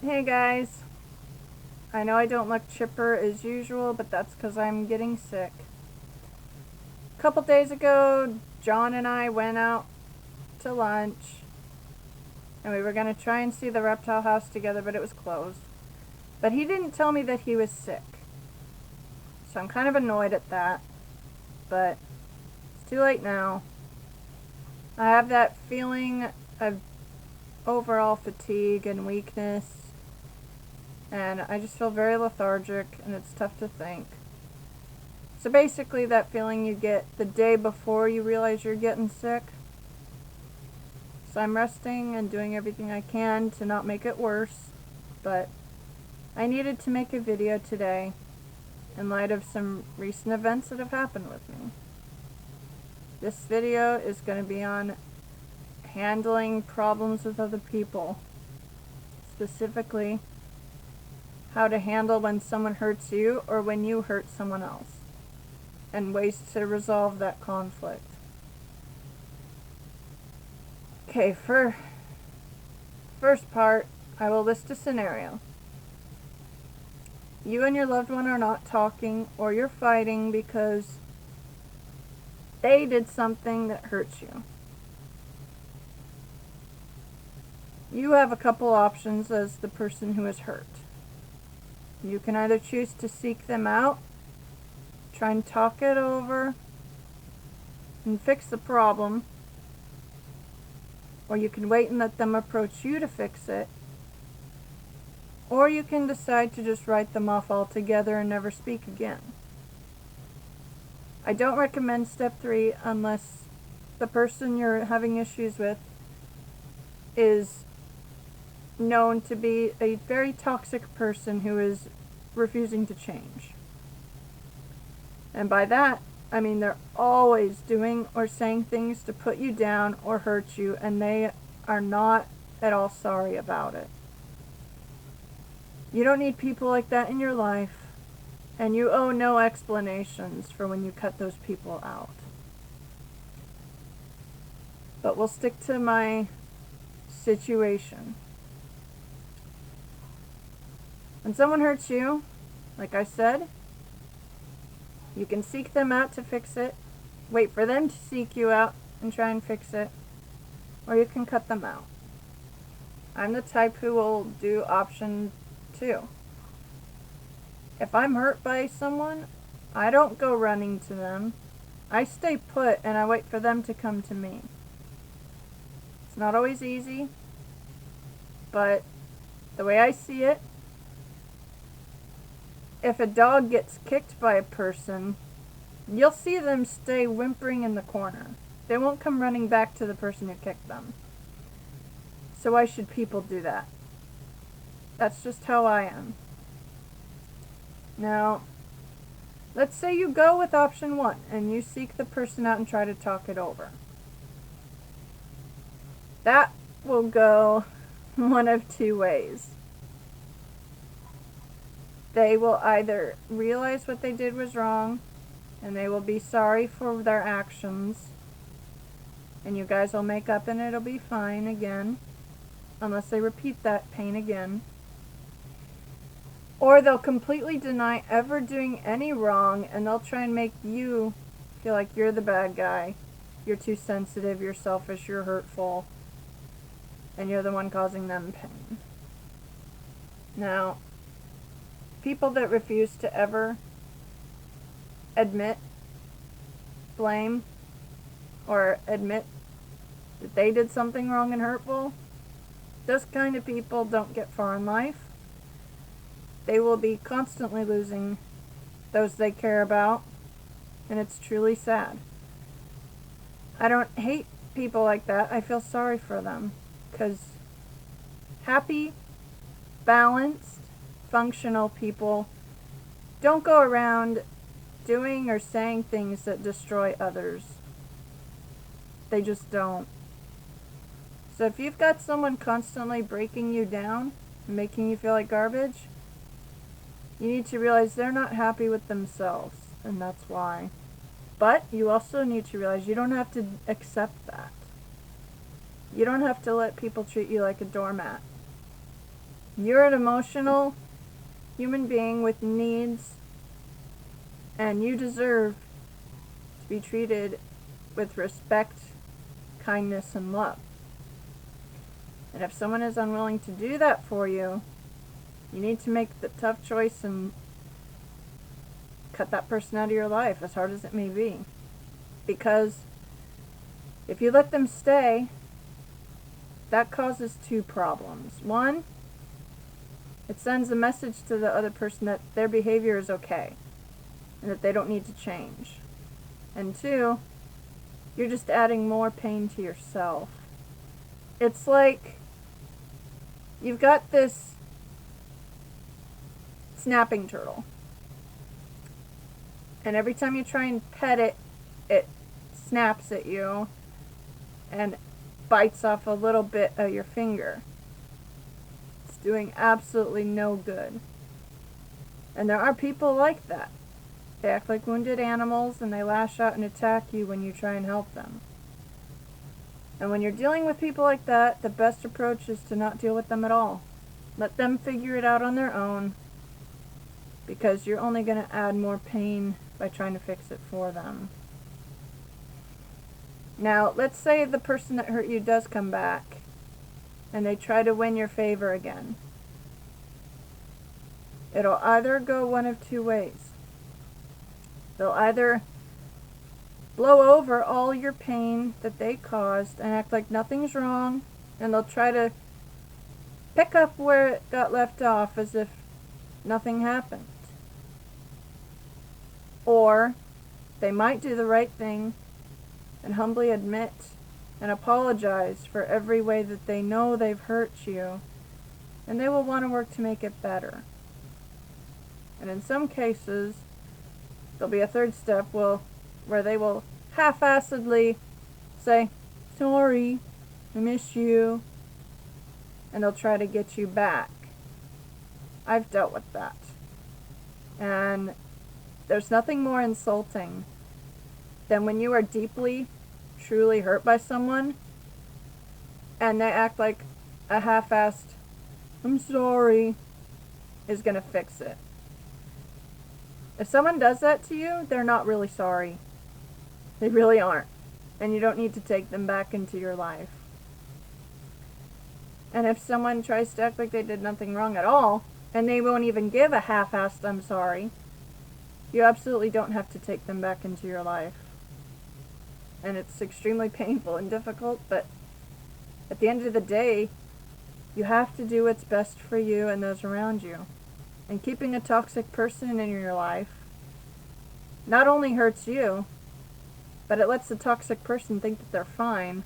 Hey guys, I know I don't look chipper as usual, but that's because I'm getting sick. A couple days ago, John and I went out to lunch, and we were going to try and see the reptile house together, but it was closed. But he didn't tell me that he was sick, so I'm kind of annoyed at that, but it's too late now. I have that feeling of overall fatigue and weakness, and I just feel very lethargic, and it's tough to think. So basically that feeling you get the day before you realize you're getting sick. So I'm resting and doing everything I can to not make it worse, but I needed to make a video today in light of some recent events that have happened with me. This video is going to be on handling problems with other people, specifically how to handle when someone hurts you or when you hurt someone else, and ways to resolve that conflict. Okay, for first part, I will list a scenario. You and your loved one are not talking, or you're fighting because they did something that hurts you. You have a couple options as the person who is hurt. You can either choose to seek them out, try and talk it over, and fix the problem, or you can wait and let them approach you to fix it, or you can decide to just write them off altogether and never speak again. I don't recommend step 3 unless the person you're having issues with is known to be a very toxic person who is refusing to change. And by that, I mean they're always doing or saying things to put you down or hurt you, and they are not at all sorry about it. You don't need people like that in your life, and you owe no explanations for when you cut those people out. But we'll stick to my situation. When someone hurts you, like I said, you can seek them out to fix it, wait for them to seek you out and try and fix it, or you can cut them out. I'm the type who will do option 2. If I'm hurt by someone, I don't go running to them. I stay put and I wait for them to come to me. It's not always easy, but the way I see it, if a dog gets kicked by a person, you'll see them stay whimpering in the corner. They won't come running back to the person who kicked them. So why should people do that? That's just how I am. Now, let's say you go with option 1 and you seek the person out and try to talk it over. That will go one of 2 ways. They will either realize what they did was wrong and they will be sorry for their actions, and you guys will make up and it'll be fine again, unless they repeat that pain again. Or they'll completely deny ever doing any wrong, and they'll try and make you feel like you're the bad guy. You're too sensitive, you're selfish, you're hurtful, and you're the one causing them pain. Now, people that refuse to ever admit blame or admit that they did something wrong and hurtful, those kind of people don't get far in life. They will be constantly losing those they care about, and it's truly sad. I don't hate people like that. I feel sorry for them, because happy, balanced, functional people don't go around doing or saying things that destroy others. They just don't. So if you've got someone constantly breaking you down and making you feel like garbage, you need to realize they're not happy with themselves, and that's why. But you also need to realize you don't have to accept that. You don't have to let people treat you like a doormat. You're an emotional human being with needs, and you deserve to be treated with respect, kindness, and love. And if someone is unwilling to do that for you, you need to make the tough choice and cut that person out of your life, as hard as it may be. Because if you let them stay, that causes two problems. One, it sends a message to the other person that their behavior is okay and that they don't need to change. And two, you're just adding more pain to yourself. It's like you've got this snapping turtle, and every time you try and pet it, it snaps at you and bites off a little bit of your finger. It's doing absolutely no good. And there are people like that. They act like wounded animals and they lash out and attack you when you try and help them. And when you're dealing with people like that, the best approach is to not deal with them at all. Let them figure it out on their own, because you're only going to add more pain by trying to fix it for them. Now, let's say the person that hurt you does come back and they try to win your favor again. It'll either go one of two ways. They'll either blow over all your pain that they caused and act like nothing's wrong, and they'll try to pick up where it got left off as if nothing happened. Or they might do the right thing and humbly admit and apologize for every way that they know they've hurt you, and they will want to work to make it better. And in some cases, there'll be a third step where they will half-assedly say, "Sorry, I miss you," and they'll try to get you back. I've dealt with that. And there's nothing more insulting than when you are deeply, truly hurt by someone and they act like a half-assed, "I'm sorry," is going to fix it. If someone does that to you, they're not really sorry. They really aren't. And you don't need to take them back into your life. And if someone tries to act like they did nothing wrong at all, and they won't even give a half-assed "I'm sorry," you absolutely don't have to take them back into your life. And it's extremely painful and difficult, but at the end of the day, you have to do what's best for you and those around you. And keeping a toxic person in your life not only hurts you, but it lets the toxic person think that they're fine.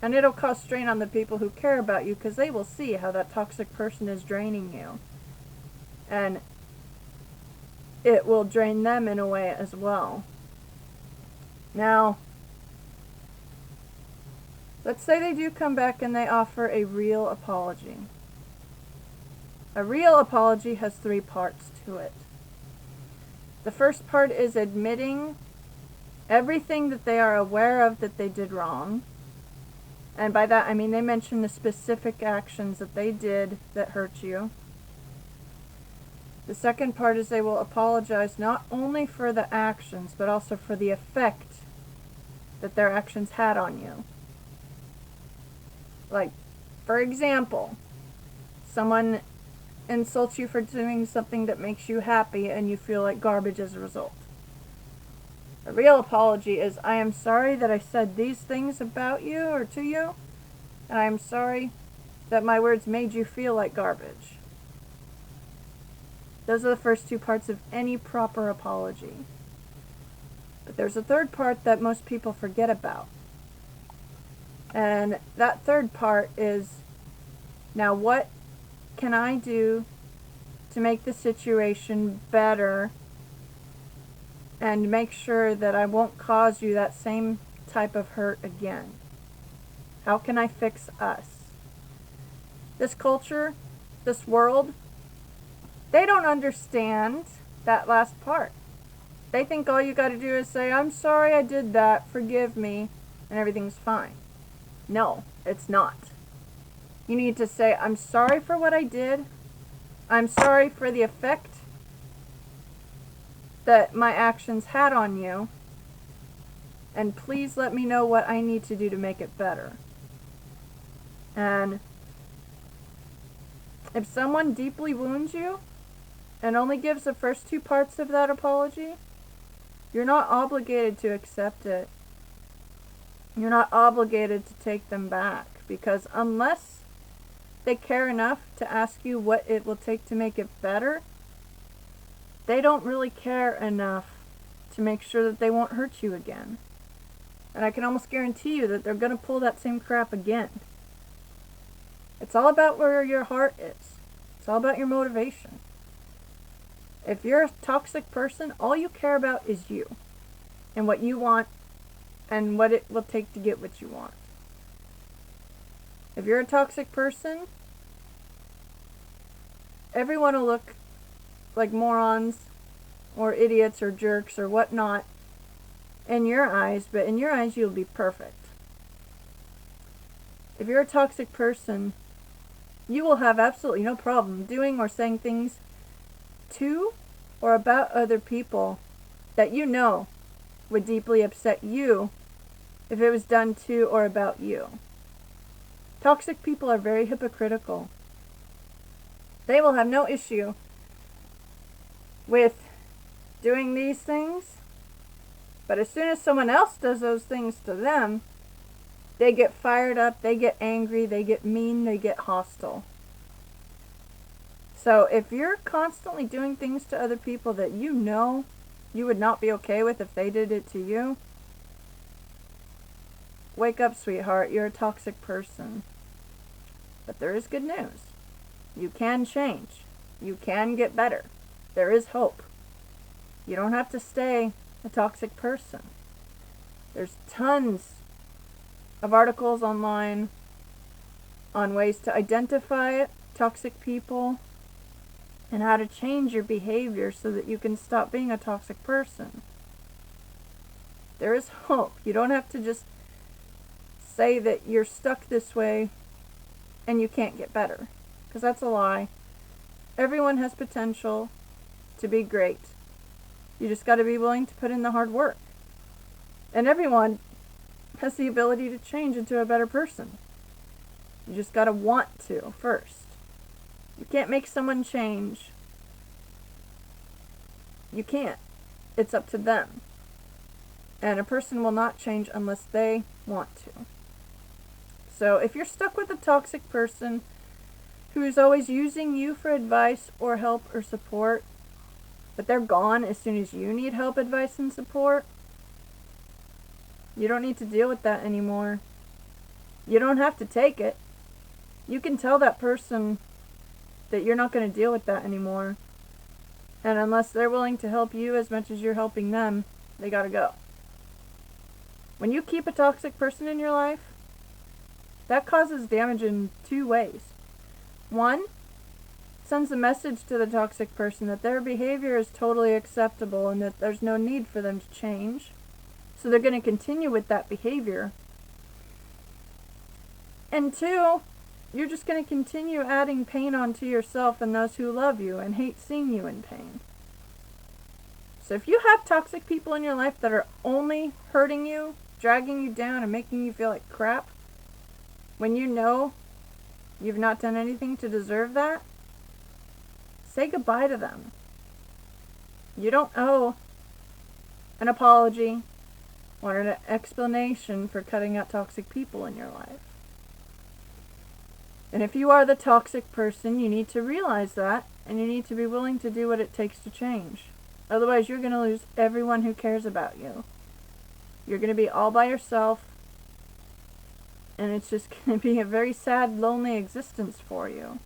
And it'll cause strain on the people who care about you, because they will see how that toxic person is draining you. And it will drain them in a way as well. Now, let's say they do come back and they offer a real apology. A real apology has 3 parts to it. The first part is admitting everything that they are aware of that they did wrong. And by that I mean they mention the specific actions that they did that hurt you. The second part is they will apologize not only for the actions, but also for the effect that their actions had on you. Like, for example, someone insults you for doing something that makes you happy and you feel like garbage as a result. A real apology is, "I am sorry that I said these things about you or to you, and I am sorry that my words made you feel like garbage." Those are the first 2 parts of any proper apology. But there's a third part that most people forget about. And that third part is, now what can I do to make the situation better and make sure that I won't cause you that same type of hurt again? How can I fix us? This culture, this world, they don't understand that last part. They think all you got to do is say, "I'm sorry I did that, forgive me," and everything's fine. No, it's not. You need to say, I'm sorry for what I did. I'm sorry for the effect that my actions had on you. And please let me know what I need to do to make it better. And if someone deeply wounds you and only gives the first two parts of that apology, you're not obligated to accept it. You're not obligated to take them back, because unless they care enough to ask you what it will take to make it better, they don't really care enough to make sure that they won't hurt you again. And I can almost guarantee you that they're going to pull that same crap again. It's all about where your heart is. It's all about your motivation. If you're a toxic person, all you care about is you and what you want and what it will take to get what you want. If you're a toxic person, everyone will look like morons or idiots or jerks or whatnot in your eyes, but in your eyes you'll be perfect. If you're a toxic person, you will have absolutely no problem doing or saying things to or about other people that you know would deeply upset you if it was done to or about you. Toxic people are very hypocritical. They will have no issue with doing these things, but as soon as someone else does those things to them, they get fired up, they get angry, they get mean, they get hostile. So if you're constantly doing things to other people that you know you would not be okay with if they did it to you, wake up, sweetheart. You're a toxic person. But there is good news. You can change. You can get better. There is hope. You don't have to stay a toxic person. There's tons of articles online on ways to identify toxic people and how to change your behavior so that you can stop being a toxic person. There is hope. You don't have to just say that you're stuck this way and you can't get better, because that's a lie. Everyone has potential to be great. You just got to be willing to put in the hard work. And everyone has the ability to change into a better person. You just got to want to first. You can't make someone change. You can't. It's up to them. And a person will not change unless they want to. So if you're stuck with a toxic person who is always using you for advice or help or support, but they're gone as soon as you need help, advice, and support, you don't need to deal with that anymore. You don't have to take it. You can tell that person that you're not going to deal with that anymore. And unless they're willing to help you as much as you're helping them, they gotta go. When you keep a toxic person in your life, that causes damage in two ways. One, sends a message to the toxic person that their behavior is totally acceptable and that there's no need for them to change. So they're going to continue with that behavior. And two, you're just going to continue adding pain onto yourself and those who love you and hate seeing you in pain. So if you have toxic people in your life that are only hurting you, dragging you down, and making you feel like crap, when you know you've not done anything to deserve that, say goodbye to them. You don't owe an apology or an explanation for cutting out toxic people in your life. And if you are the toxic person, you need to realize that, and you need to be willing to do what it takes to change. Otherwise, you're going to lose everyone who cares about you. You're going to be all by yourself, and it's just going to be a very sad, lonely existence for you.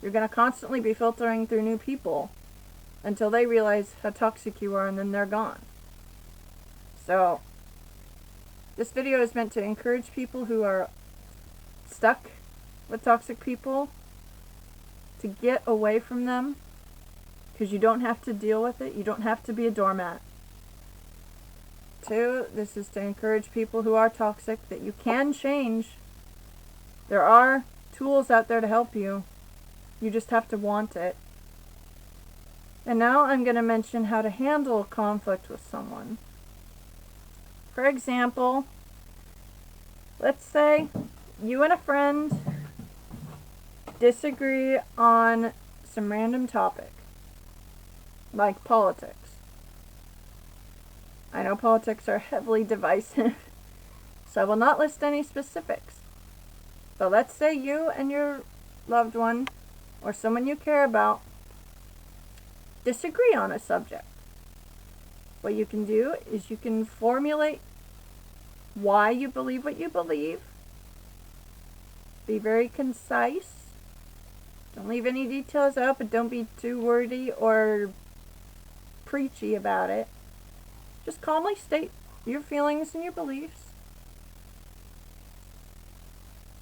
You're going to constantly be filtering through new people until they realize how toxic you are, and then they're gone. So, this video is meant to encourage people who are stuck with toxic people to get away from them, because you don't have to deal with it. You don't have to be a doormat. Two, this is to encourage people who are toxic that you can change. There are tools out there to help you. You just have to want it. And now I'm going to mention how to handle conflict with someone. For example, let's say you and a friend disagree on some random topic, like politics. I know politics are heavily divisive, so I will not list any specifics. But let's say you and your loved one, or someone you care about, disagree on a subject. What you can do is you can formulate why you believe what you believe. Be very concise. Don't leave any details out, but don't be too wordy or preachy about it. Just calmly state your feelings and your beliefs.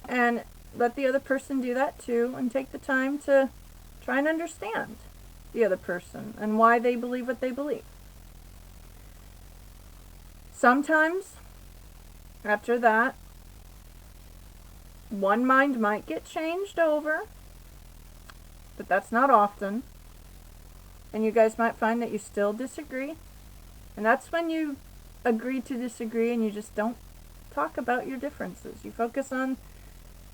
And let the other person do that too, and take the time to try and understand the other person and why they believe what they believe. Sometimes, after that, one mind might get changed over, but that's not often. And you guys might find that you still disagree. And that's when you agree to disagree and you just don't talk about your differences. You focus on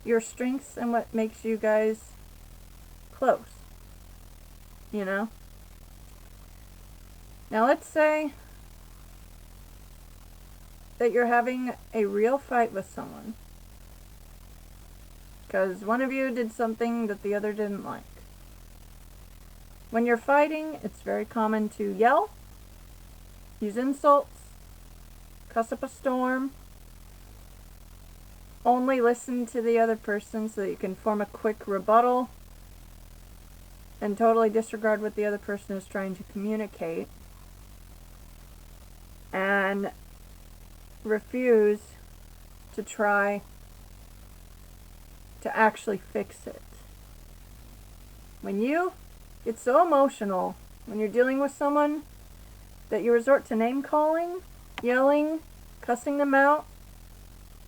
your strengths and what makes you guys close. You know? Now let's say that you're having a real fight with someone because one of you did something that the other didn't like. When you're fighting, it's very common to yell, use insults, cuss up a storm. Only listen to the other person so that you can form a quick rebuttal and totally disregard what the other person is trying to communicate. And refuse to try to actually fix it. When you get so emotional when you're dealing with someone that you resort to name calling, yelling, cussing them out,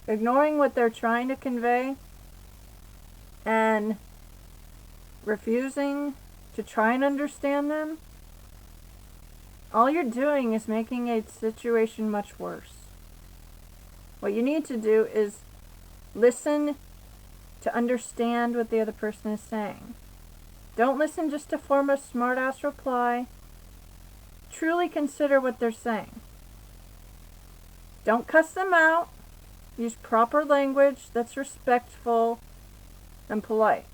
ignoring what they're trying to convey, and refusing to try and understand them, all you're doing is making a situation much worse. What you need to do is listen to understand what the other person is saying. Don't listen just to form a smart-ass reply. Truly consider what they're saying. Don't cuss them out. Use proper language that's respectful and polite.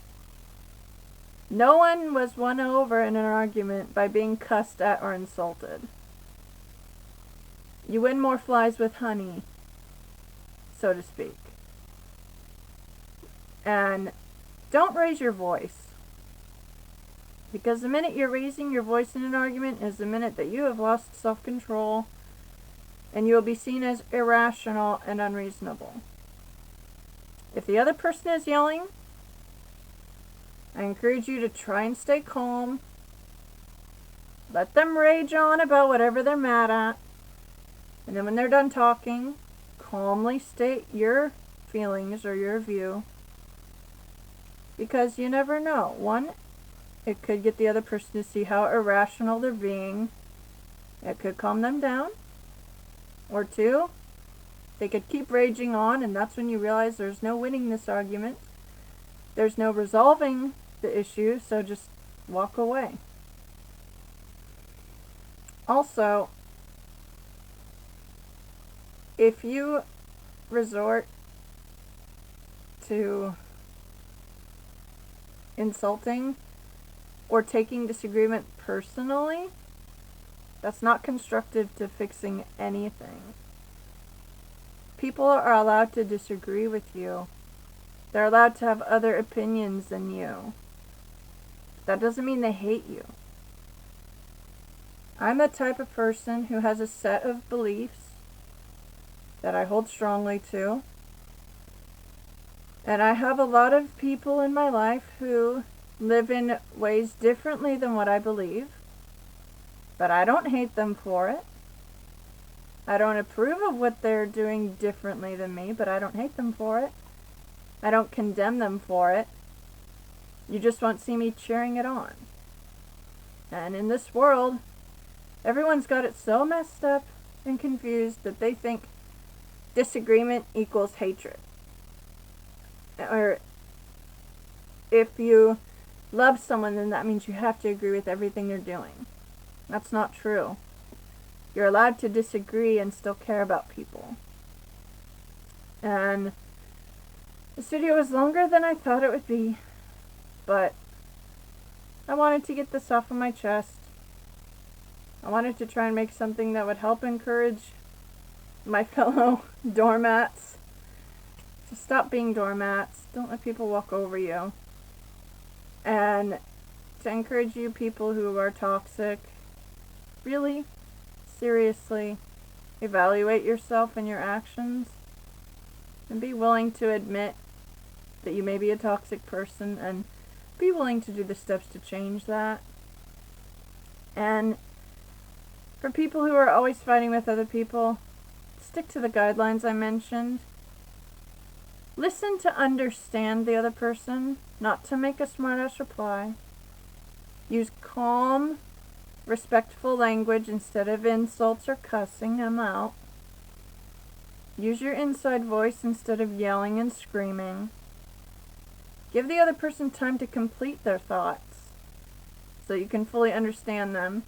No one was won over in an argument by being cussed at or insulted. You win more flies with honey, so to speak. And don't raise your voice. Because the minute you're raising your voice in an argument is the minute that you have lost self-control and you will be seen as irrational and unreasonable. If the other person is yelling, I encourage you to try and stay calm. Let them rage on about whatever they're mad at. And then when they're done talking, calmly state your feelings or your view. Because you never know. One, it could get the other person to see how irrational they're being. It could calm them down. Or two, they could keep raging on, and that's when you realize there's no winning this argument. There's no resolving the issue, so just walk away. Also, if you resort to insulting or taking disagreement personally, that's not constructive to fixing anything. People are allowed to disagree with you. They're allowed to have other opinions than you. That doesn't mean they hate you. I'm the type of person who has a set of beliefs that I hold strongly to. And I have a lot of people in my life who live in ways differently than what I believe. But I don't hate them for it. I don't approve of what they're doing differently than me, but I don't hate them for it. I don't condemn them for it. You just won't see me cheering it on. And in this world, everyone's got it so messed up and confused that they think disagreement equals hatred. Or if you love someone, then that means you have to agree with everything they're doing. That's not true. You're allowed to disagree and still care about people. And this video was longer than I thought it would be, but I wanted to get this off of my chest. I wanted to try and make something that would help encourage my fellow doormats to stop being doormats. Don't let people walk over you. And to encourage you people who are toxic, really, seriously, evaluate yourself and your actions. And be willing to admit that you may be a toxic person, and be willing to do the steps to change that. And for people who are always fighting with other people, stick to the guidelines I mentioned. Listen to understand the other person, not to make a smart-ass reply. Use calm, respectful language instead of insults or cussing them out. Use your inside voice instead of yelling and screaming. Give the other person time to complete their thoughts so you can fully understand them.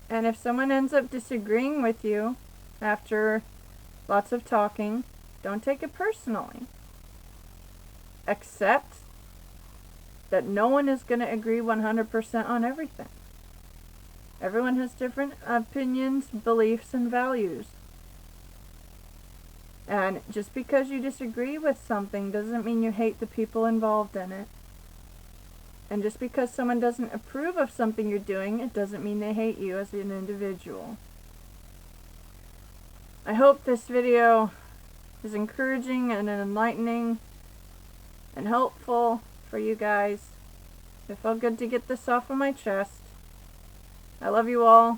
And if someone ends up disagreeing with you after lots of talking, don't take it personally. Accept that no one is going to agree 100% on everything. Everyone has different opinions, beliefs, and values. And just because you disagree with something doesn't mean you hate the people involved in it. And just because someone doesn't approve of something you're doing, it doesn't mean they hate you as an individual. I hope this video is encouraging and enlightening and helpful for you guys. It felt good to get this off of my chest. I love you all,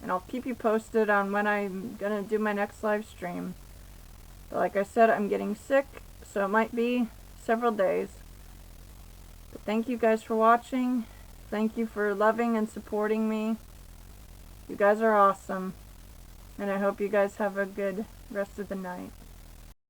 and I'll keep you posted on when I'm gonna do my next live stream. But like I said, I'm getting sick, so it might be several days. But thank you guys for watching. Thank you for loving and supporting me. You guys are awesome. And I hope you guys have a good rest of the night.